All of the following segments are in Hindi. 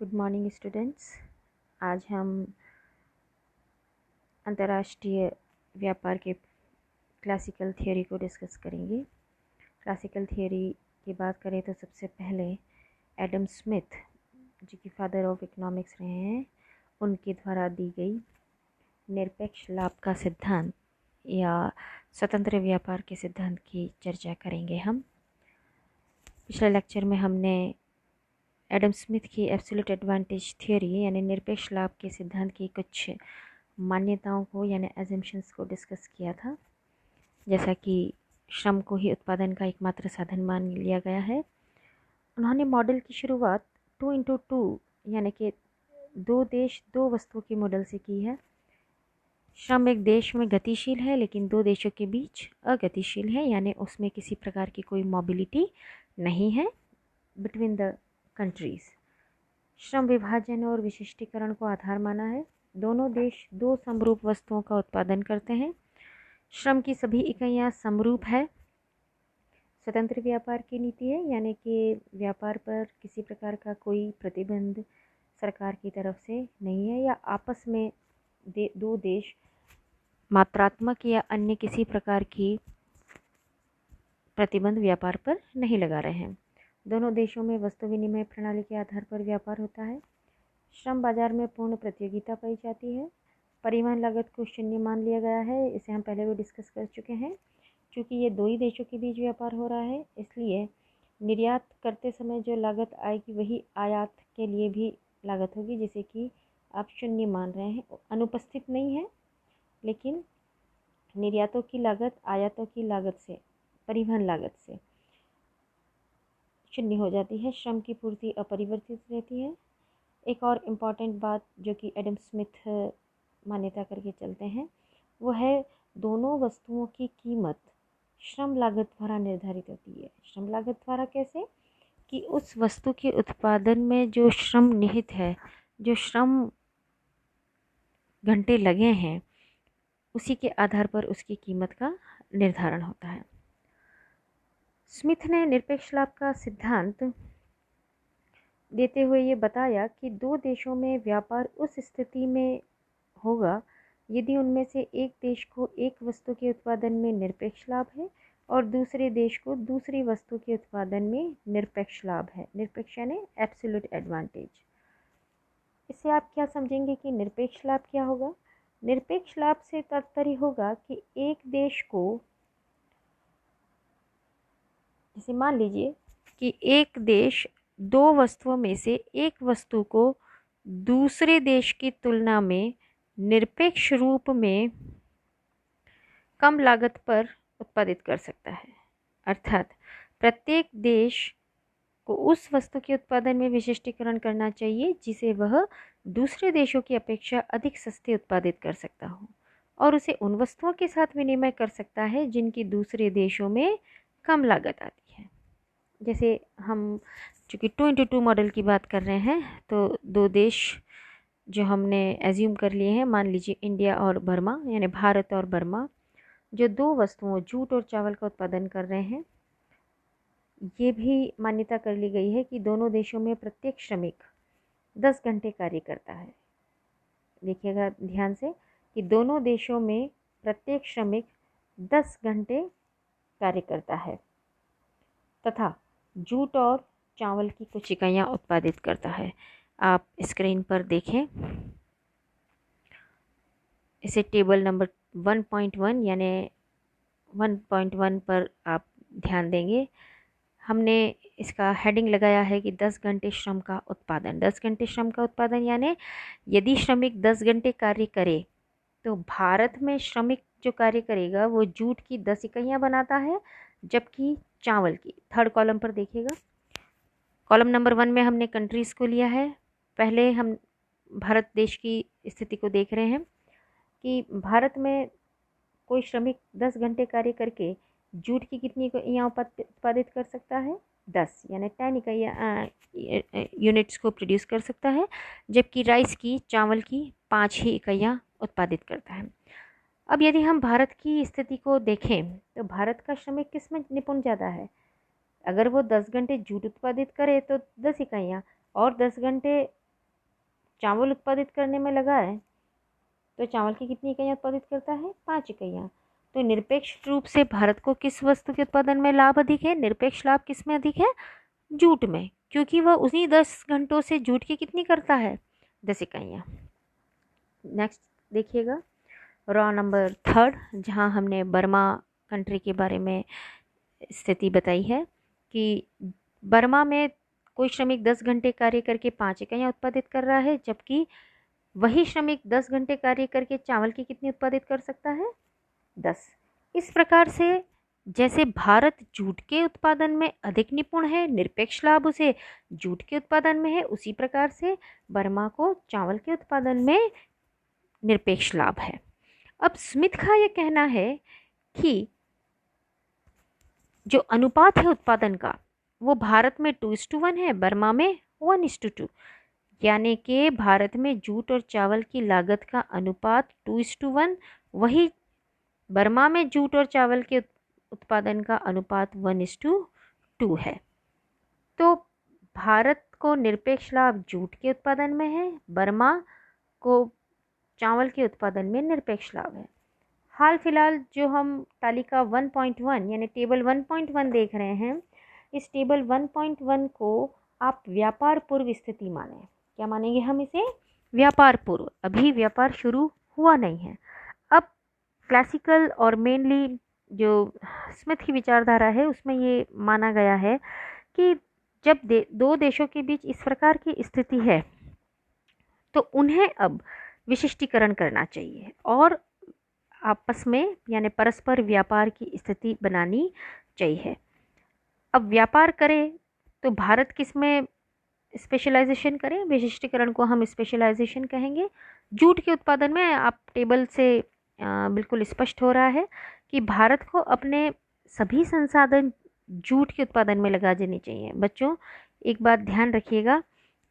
Good morning students. आज हम अंतर्राष्ट्रीय व्यापार के क्लासिकल थियोरी को डिस्कस करेंगे। क्लासिकल थियोरी की बात करें तो सबसे पहले एडम स्मिथ, जो कि फादर ऑफ इकोनॉमिक्स रहे हैं, उनके द्वारा दी गई निरपेक्ष लाभ का सिद्धांत या स्वतंत्र व्यापार के सिद्धांत की चर्चा करेंगे हम। पिछले लेक्चर में हमने एडम स्मिथ की एब्सोल्यूट एडवांटेज थ्योरी यानी निरपेक्ष लाभ के सिद्धांत की कुछ मान्यताओं को यानी एजम्पशंस को डिस्कस किया था, जैसा कि श्रम को ही उत्पादन का एकमात्र साधन मान लिया गया है। उन्होंने मॉडल की शुरुआत 2x2 यानी कि दो देश दो वस्तुओं के मॉडल से की है। श्रम एक देश में गतिशील है लेकिन दो देशों के बीच अगतिशील है, यानी उसमें किसी प्रकार की कोई मोबिलिटी नहीं है बिटवीन द कंट्रीज़। श्रम विभाजन और विशिष्टीकरण को आधार माना है। दोनों देश दो समरूप वस्तुओं का उत्पादन करते हैं। श्रम की सभी इकाइयाँ समरूप है। स्वतंत्र व्यापार की नीति है, यानी कि व्यापार पर किसी प्रकार का कोई प्रतिबंध सरकार की तरफ से नहीं है, या आपस में दो देश मात्रात्मक या अन्य किसी प्रकार की प्रतिबंध व्यापार पर नहीं लगा रहे हैं। दोनों देशों में वस्तु विनिमय प्रणाली के आधार पर व्यापार होता है। श्रम बाजार में पूर्ण प्रतियोगिता पाई जाती है। परिवहन लागत को शून्य मान लिया गया है, इसे हम पहले भी डिस्कस कर चुके हैं। क्योंकि ये दो ही देशों के बीच व्यापार हो रहा है, इसलिए निर्यात करते समय जो लागत आएगी वही आयात के लिए भी लागत होगी, जिसे कि आप शून्य मान रहे हैं। अनुपस्थित नहीं है, लेकिन निर्यातों की लागत आयातों की लागत से, परिवहन लागत से शून्य हो जाती है। श्रम की पूर्ति अपरिवर्तित रहती है। एक और इम्पॉर्टेंट बात जो कि एडम स्मिथ मान्यता करके चलते हैं, वो है दोनों वस्तुओं की कीमत श्रम लागत द्वारा निर्धारित होती है। श्रम लागत द्वारा कैसे? कि उस वस्तु के उत्पादन में जो श्रम निहित है, जो श्रम घंटे लगे हैं, उसी के आधार पर उसकी कीमत का निर्धारण होता है। स्मिथ ने निरपेक्ष लाभ का सिद्धांत देते हुए ये बताया कि दो देशों में व्यापार उस स्थिति में होगा यदि उनमें से एक देश को एक वस्तु के उत्पादन में निरपेक्ष लाभ है और दूसरे देश को दूसरी वस्तु के उत्पादन में निरपेक्ष लाभ है। निरपेक्ष यानी एब्सोल्यूट एडवांटेज। इससे आप क्या समझेंगे कि निरपेक्ष लाभ क्या होगा? निरपेक्ष लाभ से तात्पर्य होगा कि एक देश को, जैसे मान लीजिए कि एक देश दो वस्तुओं में से एक वस्तु को दूसरे देश की तुलना में निरपेक्ष रूप में कम लागत पर उत्पादित कर सकता है। अर्थात प्रत्येक देश को उस वस्तु के उत्पादन में विशिष्टीकरण करना चाहिए जिसे वह दूसरे देशों की अपेक्षा अधिक सस्ते उत्पादित कर सकता हो, और उसे उन वस्तुओं के साथ विनिमय कर सकता है जिनकी दूसरे देशों में कम लागत आती है। जैसे हम चूँकि 2x2 मॉडल की बात कर रहे हैं, तो दो देश जो हमने एज्यूम कर लिए हैं, मान लीजिए इंडिया और बर्मा, यानी भारत और बर्मा, जो दो वस्तुओं जूट और चावल का उत्पादन कर रहे हैं, ये भी मान्यता कर ली गई है कि दोनों देशों में प्रत्येक श्रमिक 10 घंटे कार्य करता है। देखिएगा ध्यान से कि दोनों देशों में प्रत्येक श्रमिक 10 घंटे कार्य करता है तथा जूट और चावल की कुछ इकाइयाँ उत्पादित करता है। आप स्क्रीन पर देखें, इसे टेबल नंबर 1.1 यानी 1.1 पर आप ध्यान देंगे। हमने इसका हेडिंग लगाया है कि 10 घंटे श्रम का उत्पादन। 10 घंटे श्रम का उत्पादन यानी यदि श्रमिक 10 घंटे कार्य करे तो भारत में श्रमिक जो कार्य करेगा वो जूट की 10 इकाइयाँ बनाता है, जबकि चावल की, थर्ड कॉलम पर देखिएगा, कॉलम नंबर 1 में हमने कंट्रीज़ को लिया है। पहले हम भारत देश की स्थिति को देख रहे हैं कि भारत में कोई श्रमिक 10 घंटे कार्य करके जूट की कितनी इकाइयाँ उत्पादित कर सकता है? 10, यानी 10 इकाइयाँ यूनिट्स को प्रोड्यूस कर सकता है, जबकि राइस की, चावल की 5 ही इकाइयाँ उत्पादित करता है। अब यदि हम भारत की स्थिति को देखें तो भारत का श्रमिक किस में निपुण ज़्यादा है? अगर वो 10 घंटे जूट उत्पादित करे तो 10 इकाइयाँ, और 10 घंटे चावल उत्पादित करने में लगा है तो चावल की कितनी इकाइयाँ उत्पादित करता है? 5 इकाइयाँ। तो निरपेक्ष रूप से भारत को किस वस्तु के उत्पादन में लाभ अधिक है? निरपेक्ष लाभ किस में अधिक है? जूट में, क्योंकि वह उन्हीं 10 घंटों से जूट की कितनी करता है? 10 इकाइयाँ। नेक्स्ट देखिएगा रॉ नंबर 3, जहाँ हमने बर्मा कंट्री के बारे में स्थिति बताई है कि बर्मा में कोई श्रमिक 10 घंटे कार्य करके 5 इकाइयाँ उत्पादित कर रहा है, जबकि वही श्रमिक 10 घंटे कार्य करके चावल की कितनी उत्पादित कर सकता है? 10। इस प्रकार से जैसे भारत जूट के उत्पादन में अधिक निपुण है, निरपेक्ष लाभ उसे जूट के उत्पादन में है, उसी प्रकार से बर्मा को चावल के उत्पादन में निरपेक्ष लाभ है। अब स्मिथ का यह कहना है कि जो अनुपात है उत्पादन का वो भारत में 2:1 है, बर्मा में 1:2, यानी कि भारत में जूट और चावल की लागत का अनुपात 2:1, वही बर्मा में जूट और चावल के उत्पादन का अनुपात 1:2 है। तो भारत को निरपेक्ष लाभ जूट के उत्पादन में है, बर्मा को चावल के उत्पादन में निरपेक्ष लाभ है। हाल फिलहाल जो हम तालिका 1.1 यानी टेबल 1.1 देख रहे हैं, इस टेबल 1.1 को आप व्यापार पूर्व स्थिति माने। क्या मानेंगे हम इसे? व्यापार पूर्व। अभी व्यापार शुरू हुआ नहीं है। अब क्लासिकल और मेनली जो स्मिथ की विचारधारा है उसमें ये माना गया है कि जब दो देशों के बीच इस प्रकार की स्थिति है तो उन्हें अब विशिष्टीकरण करना चाहिए और आपस में यानी परस्पर व्यापार की स्थिति बनानी चाहिए। अब व्यापार करें तो भारत किस में स्पेशलाइजेशन करें? विशिष्टीकरण को हम स्पेशलाइजेशन कहेंगे। जूट के उत्पादन में आप टेबल से बिल्कुल स्पष्ट हो रहा है कि भारत को अपने सभी संसाधन जूट के उत्पादन में लगा देने चाहिए। बच्चों एक बात ध्यान रखिएगा,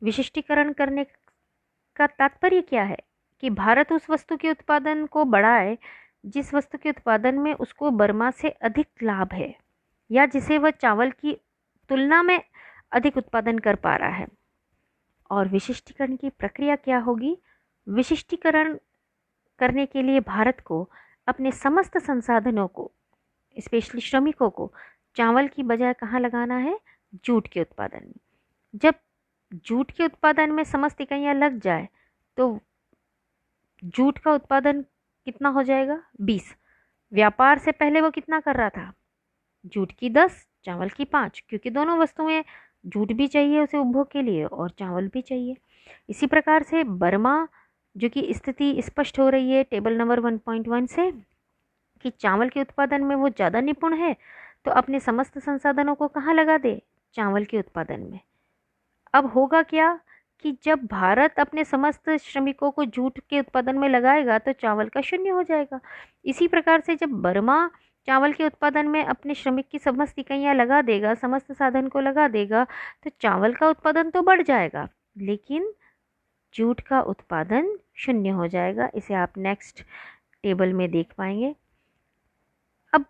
विशिष्टीकरण करने का तात्पर्य क्या है कि भारत उस वस्तु के उत्पादन को बढ़ाए जिस वस्तु के उत्पादन में उसको बर्मा से अधिक लाभ है या जिसे वह चावल की तुलना में अधिक उत्पादन कर पा रहा है। और विशिष्टीकरण की प्रक्रिया क्या होगी? विशिष्टीकरण करने के लिए भारत को अपने समस्त संसाधनों को, स्पेशली श्रमिकों को, चावल की बजाय कहाँ लगाना है? जूट के उत्पादन में। जब जूट के उत्पादन में समस्त इकाइयाँ लग जाए तो जूट का उत्पादन कितना हो जाएगा? 20। व्यापार से पहले वो कितना कर रहा था? जूट की 10, चावल की 5, क्योंकि दोनों वस्तुएं, जूट भी चाहिए उसे उपभोग के लिए और चावल भी चाहिए। इसी प्रकार से बर्मा जो कि स्थिति स्पष्ट हो रही है टेबल नंबर 1.1 से कि चावल के उत्पादन में वो ज़्यादा निपुण है, तो अपने समस्त संसाधनों को कहाँ लगा दे? चावल के उत्पादन में। अब होगा क्या कि जब भारत अपने समस्त श्रमिकों को जूट के उत्पादन में लगाएगा तो चावल का शून्य हो जाएगा। इसी प्रकार से जब बर्मा चावल के उत्पादन में अपने श्रमिक की समस्त इकाइयाँ लगा देगा, समस्त साधन को लगा देगा, तो चावल का उत्पादन तो बढ़ जाएगा लेकिन जूट का उत्पादन शून्य हो जाएगा। इसे आप नेक्स्ट टेबल में देख पाएंगे। अब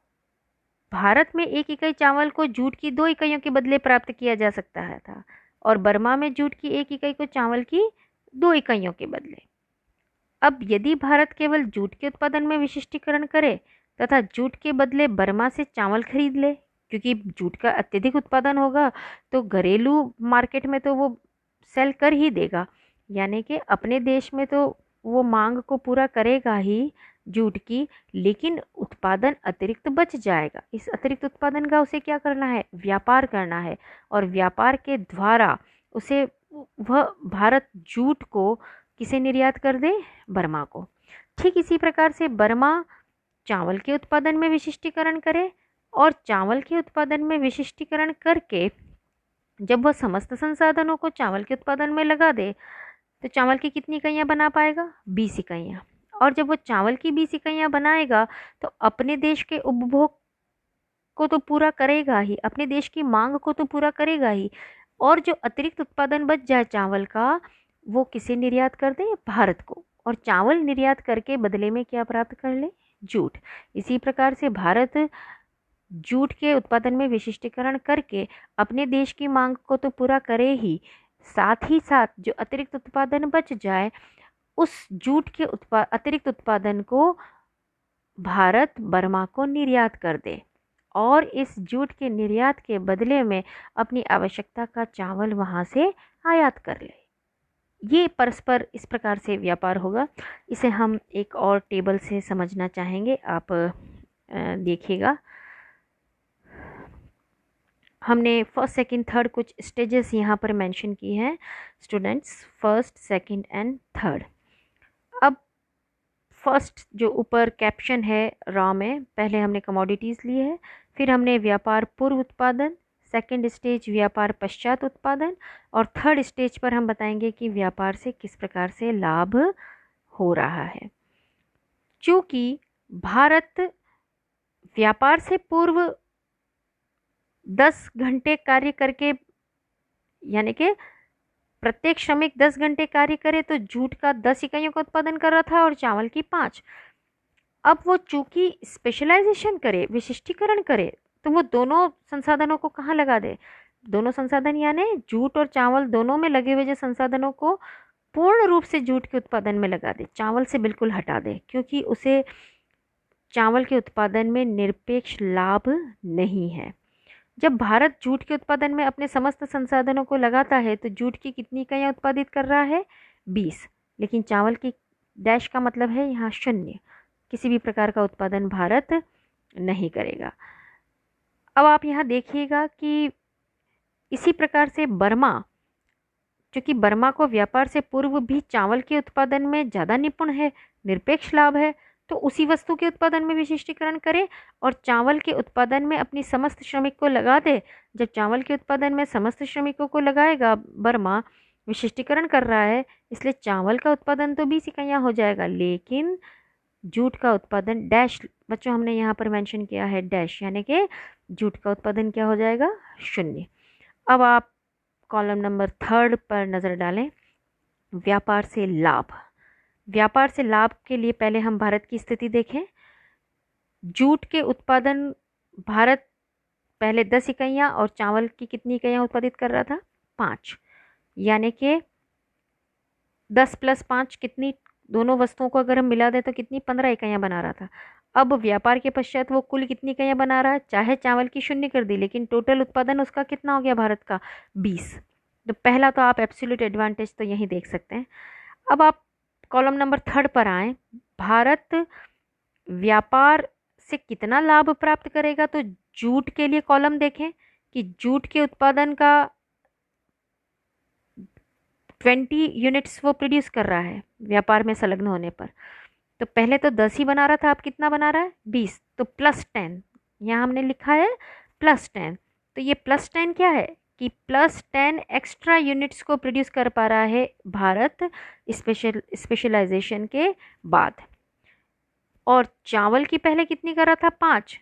भारत में 1 इकाई चावल को जूट की 2 इकाइयों के बदले प्राप्त किया जा सकता है था और बर्मा में जूट की 1 इकाई को चावल की 2 इकाइयों के बदले। अब यदि भारत केवल जूट के उत्पादन में विशिष्टीकरण करे तथा जूट के बदले बर्मा से चावल खरीद ले, क्योंकि जूट का अत्यधिक उत्पादन होगा तो घरेलू मार्केट में तो वो सेल कर ही देगा, यानी कि अपने देश में तो वो मांग को पूरा करेगा ही जूट की, लेकिन उत्पादन अतिरिक्त बच जाएगा। इस अतिरिक्त उत्पादन का उसे क्या करना है? व्यापार करना है और व्यापार के द्वारा उसे वह भारत जूट को किसे निर्यात कर दे? बर्मा को। ठीक इसी प्रकार से बर्मा चावल के उत्पादन में विशिष्टीकरण करे और चावल के उत्पादन में विशिष्टीकरण करके जब वह समस्त संसाधनों को चावल के उत्पादन में लगा दे तो चावल की कितनी इकाइयाँ बना पाएगा? 20 इकाइयाँ। और जब वो चावल की 20 इकाइयाँ बनाएगा तो अपने देश के उपभोग को तो पूरा करेगा ही, अपने देश की मांग को तो पूरा करेगा ही, और जो अतिरिक्त उत्पादन बच जाए चावल का वो किसे निर्यात कर दे? भारत को। और चावल निर्यात करके बदले में क्या प्राप्त कर ले? जूट। इसी प्रकार से भारत जूट के उत्पादन में विशिष्टीकरण करके अपने देश की मांग को तो पूरा करे ही, साथ ही साथ जो अतिरिक्त उत्पादन बच जाए उस जूट के अतिरिक्त उत्पादन को भारत बर्मा को निर्यात कर दे और इस जूट के निर्यात के बदले में अपनी आवश्यकता का चावल वहाँ से आयात कर ले। ये परस्पर इस प्रकार से व्यापार होगा। इसे हम एक और टेबल से समझना चाहेंगे, आप देखिएगा। हमने फर्स्ट सेकंड थर्ड कुछ स्टेजेस यहाँ पर मेंशन की हैं students, first second and third. अब फर्स्ट जो ऊपर कैप्शन है रॉ में, पहले हमने कमोडिटीज़ लिए है, फिर हमने व्यापार पूर्व उत्पादन, सेकंड स्टेज व्यापार पश्चात उत्पादन, और थर्ड स्टेज पर हम बताएंगे कि व्यापार से किस प्रकार से लाभ हो रहा है। चूँकि भारत व्यापार से पूर्व 10 घंटे कार्य करके, यानी कि प्रत्येक श्रमिक 10 घंटे कार्य करे तो जूट का 10 इकाइयों का उत्पादन कर रहा था और चावल की 5। अब वो चूंकि स्पेशलाइजेशन करे, विशिष्टीकरण करे, तो वो दोनों संसाधनों को कहाँ लगा दे? दोनों संसाधन यानी जूट और चावल दोनों में लगे हुए जो संसाधनों को पूर्ण रूप से जूट के उत्पादन में लगा दे, चावल से बिल्कुल हटा दे, क्योंकि उसे चावल के उत्पादन में निरपेक्ष लाभ नहीं है। जब भारत जूट के उत्पादन में अपने समस्त संसाधनों को लगाता है तो जूट की कितनी इकाइयाँ उत्पादित कर रहा है? 20। लेकिन चावल की डैश का मतलब है यहाँ 0, किसी भी प्रकार का उत्पादन भारत नहीं करेगा। अब आप यहाँ देखिएगा कि इसी प्रकार से बर्मा, क्योंकि बर्मा को व्यापार से पूर्व भी चावल के उत्पादन में ज़्यादा निपुण है, निरपेक्ष लाभ है, तो उसी वस्तु के उत्पादन में विशिष्टीकरण करे और चावल के उत्पादन में अपनी समस्त श्रमिक को लगा दे। जब चावल के उत्पादन में समस्त श्रमिकों को लगाएगा, बर्मा विशिष्टीकरण कर रहा है, इसलिए चावल का उत्पादन तो 20 इकाइयाँ हो जाएगा, लेकिन जूट का उत्पादन डैश, बच्चों हमने यहाँ पर मेंशन किया है डैश, यानी कि जूट का उत्पादन क्या हो जाएगा? 0। अब आप कॉलम नंबर 3 पर नज़र डालें, व्यापार से लाभ। व्यापार से लाभ के लिए पहले हम भारत की स्थिति देखें। जूट के उत्पादन भारत पहले 10 इकाइयाँ और चावल की कितनी इकाइयाँ उत्पादित कर रहा था? 5, यानी कि 10 + 5 कितनी, दोनों वस्तुओं को अगर हम मिला दें तो कितनी? 15 इकाइयाँ बना रहा था। अब व्यापार के पश्चात वो कुल कितनी इकाइयाँ बना रहा है? चाहे चावल की 0 कर दी, लेकिन टोटल उत्पादन उसका कितना हो गया भारत का? 20। तो पहला तो आप एब्सोल्यूट एडवांटेज तो यही देख सकते हैं। अब आप कॉलम नंबर 3 पर आएँ, भारत व्यापार से कितना लाभ प्राप्त करेगा? तो जूट के लिए कॉलम देखें कि जूट के उत्पादन का 20 यूनिट्स वो प्रोड्यूस कर रहा है व्यापार में संलग्न होने पर। तो पहले तो 10 ही बना रहा था, अब कितना बना रहा है? 20। तो +10, यहाँ हमने लिखा है +10। तो ये +10 क्या है कि +10 एक्स्ट्रा यूनिट्स को प्रोड्यूस कर पा रहा है भारत स्पेशलाइजेशन के बाद। और चावल की पहले कितनी कर रहा था? 5,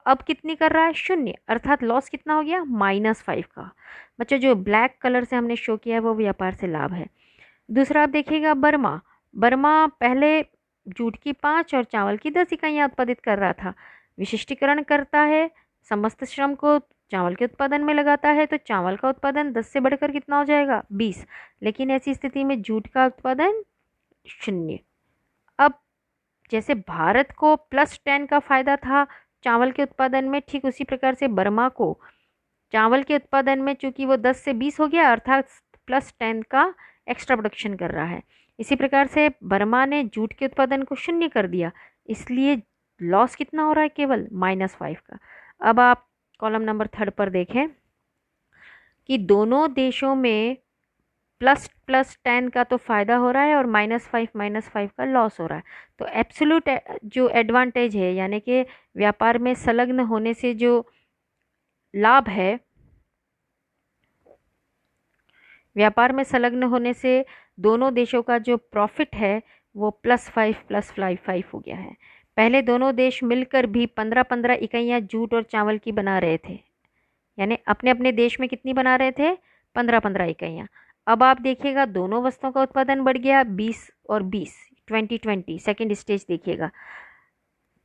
अब कितनी कर रहा है? 0, अर्थात लॉस कितना हो गया? -5 का। बच्चों जो ब्लैक कलर से हमने शो किया है वो व्यापार से लाभ है। दूसरा आप देखिएगा बर्मा, बर्मा पहले जूट की 5 और चावल की 10 इकाइयाँ उत्पादित कर रहा था, विशिष्टीकरण करता है, समस्त श्रम को चावल के उत्पादन में लगाता है, तो चावल का उत्पादन 10 से बढ़कर कितना हो जाएगा? 20। लेकिन ऐसी स्थिति में जूट का उत्पादन 0। अब जैसे भारत को +10 का फायदा था चावल के उत्पादन में, ठीक उसी प्रकार से बर्मा को चावल के उत्पादन में चूंकि वो 10 से 20 हो गया, अर्थात +10 का एक्स्ट्रा प्रोडक्शन कर रहा है। इसी प्रकार से बर्मा ने जूट के उत्पादन को 0 कर दिया, इसलिए लॉस कितना हो रहा है? केवल -5 का। अब आप कॉलम नंबर 3 पर देखें कि दोनों देशों में +10 का तो फ़ायदा हो रहा है और -5 का लॉस हो रहा है। तो एब्सोल्यूट जो एडवांटेज है, यानी कि व्यापार में संलग्न होने से जो लाभ है, व्यापार में संलग्न होने से दोनों देशों का जो प्रॉफिट है वो +5 हो गया है। पहले दोनों देश मिलकर भी 15 इकाइयाँ जूट और चावल की बना रहे थे, यानी अपने अपने देश में कितनी बना रहे थे? 15 इकाइयाँ। अब आप देखिएगा दोनों वस्तुओं का उत्पादन बढ़ गया, 20 और 20, 20 सेकेंड स्टेज देखिएगा।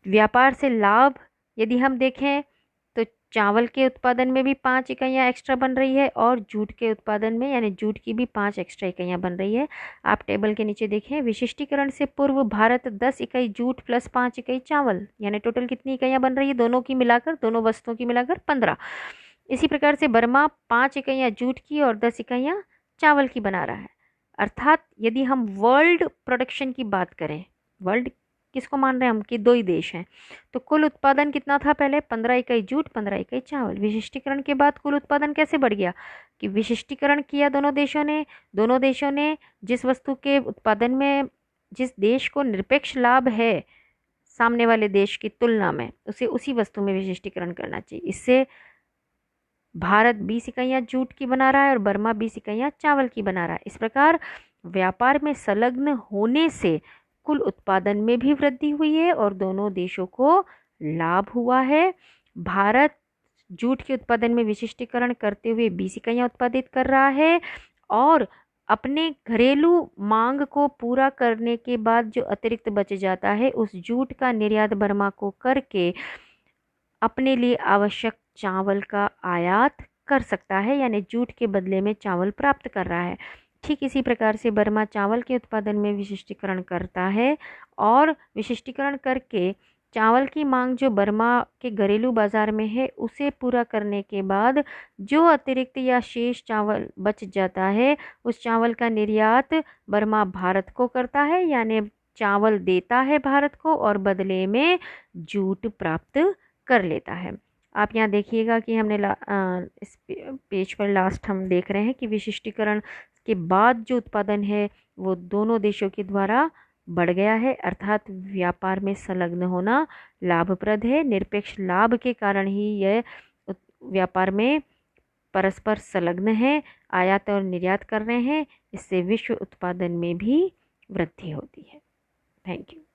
व्यापार से लाभ यदि हम देखें तो चावल के उत्पादन में भी 5 इकाइयाँ एक्स्ट्रा बन रही है और जूट के उत्पादन में यानी जूट की भी 5 एक्स्ट्रा इकाइयाँ बन रही है। आप टेबल के नीचे देखें, विशिष्टीकरण से पूर्व भारत 10 इकाई जूट प्लस 5 इकाई चावल यानी टोटल कितनी इकाइयाँ बन रही है दोनों की मिलाकर, दोनों वस्तुओं की मिलाकर 15। इसी प्रकार से बर्मा 5 इकाइयाँ जूट की और 10 इकाइयाँ चावल की बना रहा है। अर्थात यदि हम वर्ल्ड प्रोडक्शन की बात करें, वर्ल्ड किसको मान रहे हैं हम कि 2 ही देश हैं, तो कुल उत्पादन कितना था पहले 15 इकाई जूट 15 इकाई चावल। विशिष्टीकरण के बाद कुल उत्पादन कैसे बढ़ गया कि विशिष्टीकरण किया दोनों देशों ने जिस वस्तु के उत्पादन में जिस देश को निरपेक्ष लाभ है सामने वाले देश की तुलना में, उसे उसी वस्तु में विशिष्टीकरण करना चाहिए। इससे भारत 20 इकाइयाँ जूट की बना रहा है और बर्मा 20 इकाइयाँ चावल की बना रहा है। इस प्रकार व्यापार में संलग्न होने से कुल उत्पादन में भी वृद्धि हुई है और दोनों देशों को लाभ हुआ है। भारत जूट के उत्पादन में विशिष्टीकरण करते हुए 20 इकाइयाँ उत्पादित कर रहा है और अपने घरेलू मांग को पूरा करने के बाद जो अतिरिक्त बच जाता है उस जूट का निर्यात बर्मा को करके अपने लिए आवश्यक चावल का आयात कर सकता है, यानी जूट के बदले में चावल प्राप्त कर रहा है। ठीक इसी प्रकार से बर्मा चावल के उत्पादन में विशिष्टीकरण करता है और विशिष्टीकरण करके चावल की मांग जो बर्मा के घरेलू बाजार में है उसे पूरा करने के बाद जो अतिरिक्त या शेष चावल बच जाता है उस चावल का निर्यात बर्मा भारत को करता है, यानी चावल देता है भारत को और बदले में जूट प्राप्त कर लेता है। आप यहाँ देखिएगा कि हमने इस पेज पर लास्ट हम देख रहे हैं कि विशिष्टीकरण के बाद जो उत्पादन है वो दोनों देशों के द्वारा बढ़ गया है, अर्थात व्यापार में संलग्न होना लाभप्रद है। निरपेक्ष लाभ के कारण ही यह व्यापार में परस्पर संलग्न है, आयात और निर्यात कर रहे हैं। इससे विश्व उत्पादन में भी वृद्धि होती है। Thank you.